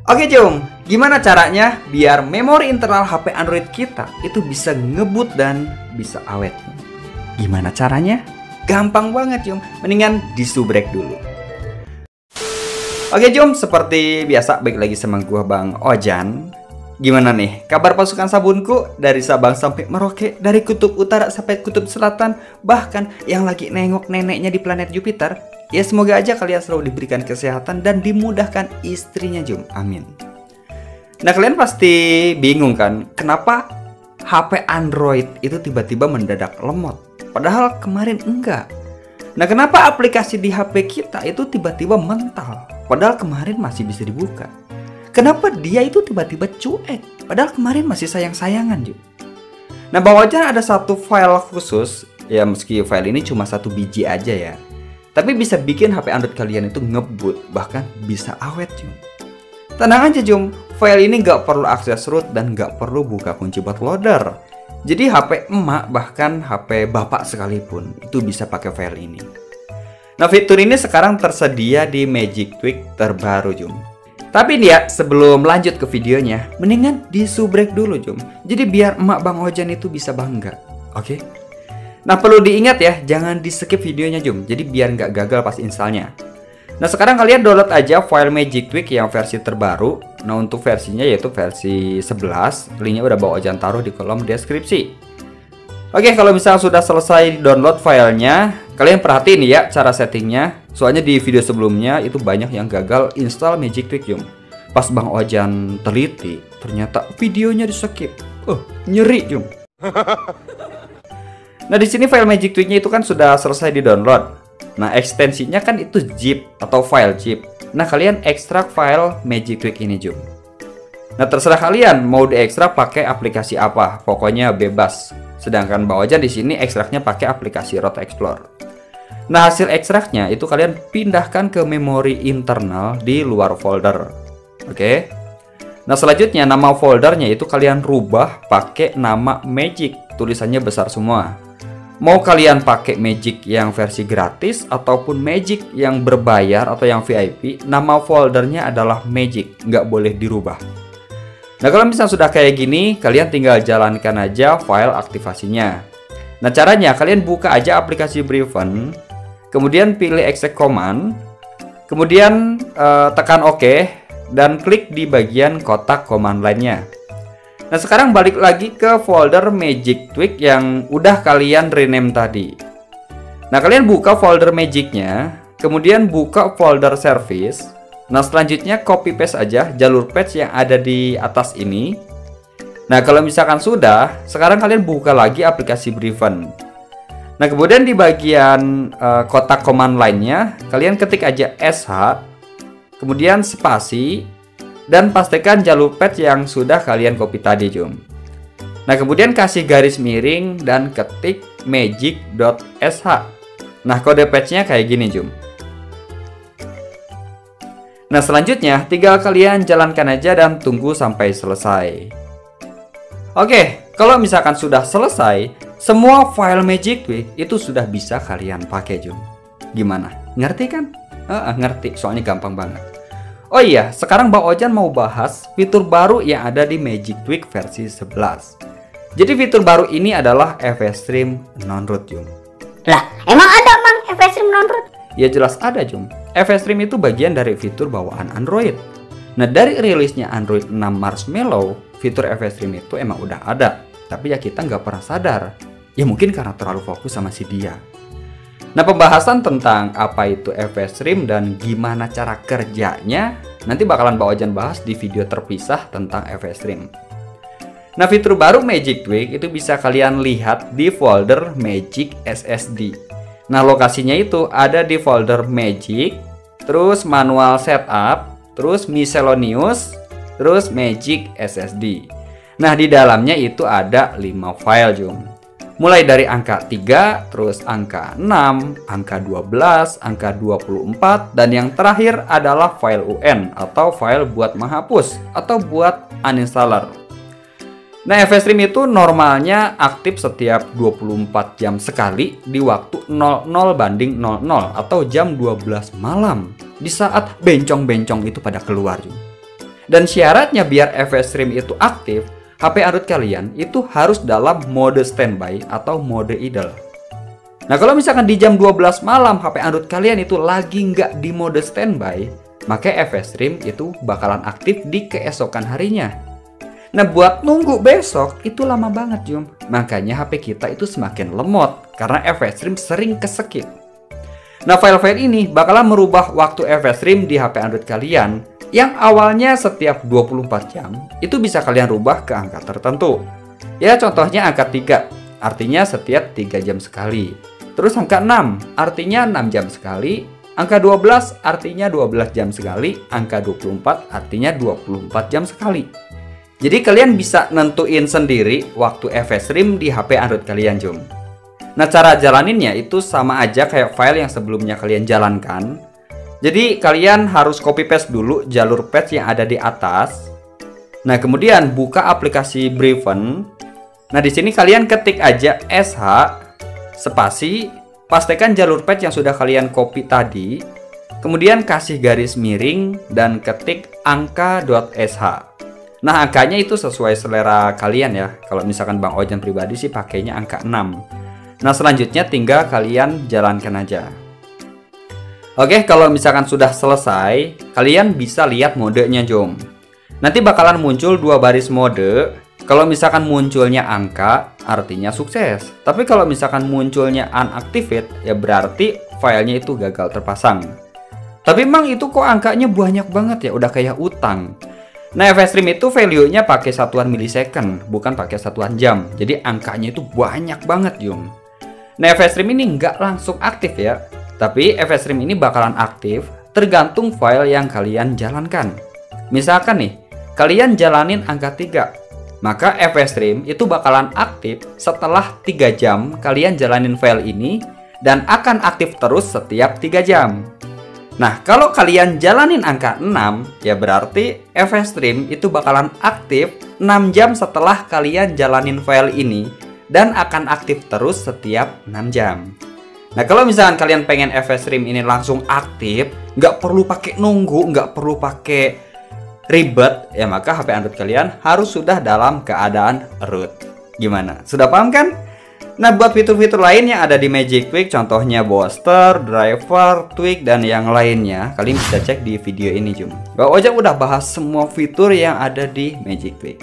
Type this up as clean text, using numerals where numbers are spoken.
Oke Jom, gimana caranya biar memori internal HP Android kita itu bisa ngebut dan bisa awet? Gimana caranya? Gampang banget Jom, mendingan disubrek dulu. Oke Jom, seperti biasa balik lagi sama gua Bang Ojan. Gimana nih kabar pasukan sabunku dari Sabang sampai Merauke, dari kutub utara sampai kutub selatan, bahkan yang lagi nengok neneknya di planet Jupiter? Ya semoga aja kalian selalu diberikan kesehatan dan dimudahkan istrinya Jom, amin. Nah kalian pasti bingung kan, kenapa HP Android itu tiba-tiba mendadak lemot, padahal kemarin enggak. Nah kenapa aplikasi di HP kita itu tiba-tiba mental, padahal kemarin masih bisa dibuka. Kenapa dia itu tiba-tiba cuek, padahal kemarin masih sayang-sayangan Jom. Nah Bang Ojan ada satu file khusus, ya meski file ini cuma satu biji aja ya, tapi bisa bikin HP Android kalian itu ngebut, bahkan bisa awet Jom. Tenang aja Jom, file ini nggak perlu akses root dan nggak perlu buka kunci bootloader. Jadi HP emak bahkan HP bapak sekalipun itu bisa pakai file ini. Nah fitur ini sekarang tersedia di Magic Tweak terbaru Jom. Tapi nih ya, sebelum lanjut ke videonya, mendingan disubrek dulu Jom. Jadi biar emak Bang Ojan itu bisa bangga, oke? Nah perlu diingat ya, jangan di skip videonya Jom, jadi biar nggak gagal pas installnya. Nah sekarang kalian download aja file Magic Tweak yang versi terbaru. Nah untuk versinya yaitu versi 11, linknya udah Bang Ojan taruh di kolom deskripsi. Oke, kalau misalnya sudah selesai download filenya, kalian perhatiin ya cara settingnya. Soalnya di video sebelumnya itu banyak yang gagal install Magic Tweak Jom. Pas Bang Ojan teliti, ternyata videonya di skip. Nyeri Jom. Nah di sini file Magic Tweak-nya itu kan sudah selesai di download. Nah ekstensinya kan itu zip atau file zip. Nah kalian ekstrak file Magic Tweak ini Jom. Nah terserah kalian mau diekstrak pakai aplikasi apa, pokoknya bebas. Sedangkan Bang Ojan di sini ekstraknya pakai aplikasi Root Explorer. Nah hasil ekstraknya itu kalian pindahkan ke memori internal di luar folder. Oke. Nah selanjutnya nama foldernya itu kalian rubah pakai nama Magic, tulisannya besar semua. Mau kalian pakai Magic yang versi gratis ataupun Magic yang berbayar atau yang VIP, nama foldernya adalah Magic, nggak boleh dirubah. Nah kalau misalnya sudah kayak gini, kalian tinggal jalankan aja file aktivasinya. Nah caranya kalian buka aja aplikasi Breven, kemudian pilih exec command, kemudian tekan OK dan klik di bagian kotak command lainnya. Nah sekarang balik lagi ke folder Magic Tweak yang udah kalian rename tadi. Nah kalian buka folder Magicnya, kemudian buka folder service. Nah selanjutnya copy paste aja jalur patch yang ada di atas ini. Nah kalau misalkan sudah, sekarang kalian buka lagi aplikasi Breven. Nah kemudian di bagian kotak command lainnya, kalian ketik aja sh, kemudian spasi, dan pastikan jalur patch yang sudah kalian copy tadi Jom. Nah kemudian kasih garis miring dan ketik magic.sh. Nah kode patchnya kayak gini Jom. Nah selanjutnya tinggal kalian jalankan aja dan tunggu sampai selesai. Oke, kalau misalkan sudah selesai, semua file Magic Tweak itu sudah bisa kalian pakai Jom. Gimana? Ngerti kan? Ngerti, soalnya gampang banget. Oh iya, sekarang Bang Ojan mau bahas fitur baru yang ada di Magic Tweak versi 11. Jadi fitur baru ini adalah FS-Stream non-root Jom. Lah, emang ada Mang FS-Stream non-root? Ya jelas ada Jom. FS-Stream itu bagian dari fitur bawaan Android. Nah dari rilisnya Android 6 Marshmallow, fitur FS-Stream itu emang udah ada, tapi ya kita nggak pernah sadar. Ya mungkin karena terlalu fokus sama si dia. Nah pembahasan tentang apa itu FS-Stream dan gimana cara kerjanya nanti bakalan Bang Ojan bahas di video terpisah tentang FS-Stream. Nah fitur baru Magic Tweak itu bisa kalian lihat di folder Magic SSD. Nah lokasinya itu ada di folder Magic, terus manual setup, terus miscellaneous, terus Magic SSD. Nah di dalamnya itu ada 5 file Jom. Mulai dari angka 3, terus angka 6, angka 12, angka 24, dan yang terakhir adalah file UN atau file buat menghapus atau buat uninstaller. Nah, FS-Stream itu normalnya aktif setiap 24 jam sekali di waktu 00:00 atau jam 12 malam di saat bencong-bencong itu pada keluar. Dan syaratnya biar FS Stream itu aktif, HP Android kalian itu harus dalam mode standby atau mode idle. Nah, kalau misalkan di jam 12 malam HP Android kalian itu lagi nggak di mode standby, maka FS Stream itu bakalan aktif di keesokan harinya. Nah, buat nunggu besok itu lama banget, Jum. Makanya HP kita itu semakin lemot karena FS Stream sering keskip. Nah, file-file ini bakalan merubah waktu FS Stream di HP Android kalian yang awalnya setiap 24 jam itu bisa kalian rubah ke angka tertentu. Ya, contohnya angka 3, artinya setiap 3 jam sekali. Terus angka 6, artinya 6 jam sekali. Angka 12, artinya 12 jam sekali. Angka 24, artinya 24 jam sekali. Jadi kalian bisa nentuin sendiri waktu FS Stream di HP Android kalian, Jum. Nah, cara jalaninnya itu sama aja kayak file yang sebelumnya kalian jalankan. Jadi kalian harus copy paste dulu jalur patch yang ada di atas. Nah, kemudian buka aplikasi Breven. Nah, di sini kalian ketik aja SH spasi, pastikan jalur patch yang sudah kalian copy tadi. Kemudian kasih garis miring dan ketik angka.sh. Nah, angkanya itu sesuai selera kalian ya. Kalau misalkan Bang Ojan pribadi sih pakainya angka 6. Nah, selanjutnya tinggal kalian jalankan aja. Oke, kalau misalkan sudah selesai, kalian bisa lihat modenya, Jom. Nanti bakalan muncul 2 baris mode. Kalau misalkan munculnya angka, artinya sukses. Tapi kalau misalkan munculnya unactivate, ya berarti filenya itu gagal terpasang. Tapi emang itu kok angkanya banyak banget ya, udah kayak utang. Nah, FS Stream itu value-nya pakai satuan millisecond, bukan pakai satuan jam. Jadi angkanya itu banyak banget, Jum. Nah, FS Stream ini nggak langsung aktif ya. Tapi FS Stream ini bakalan aktif tergantung file yang kalian jalankan. Misalkan nih, kalian jalanin angka 3. Maka FS Stream itu bakalan aktif setelah 3 jam kalian jalanin file ini dan akan aktif terus setiap 3 jam. Nah, kalau kalian jalanin angka 6, ya berarti FS Stream itu bakalan aktif 6 jam setelah kalian jalanin file ini dan akan aktif terus setiap 6 jam. Nah, kalau misalkan kalian pengen FS Stream ini langsung aktif, nggak perlu pakai nunggu, nggak perlu pakai ribet, ya maka HP Android kalian harus sudah dalam keadaan root. Gimana? Sudah paham kan? Nah, buat fitur-fitur lain yang ada di Magic Quick, contohnya booster, driver, tweak, dan yang lainnya, kalian bisa cek di video ini, Jum. Bang Ojek udah bahas semua fitur yang ada di Magic Quick.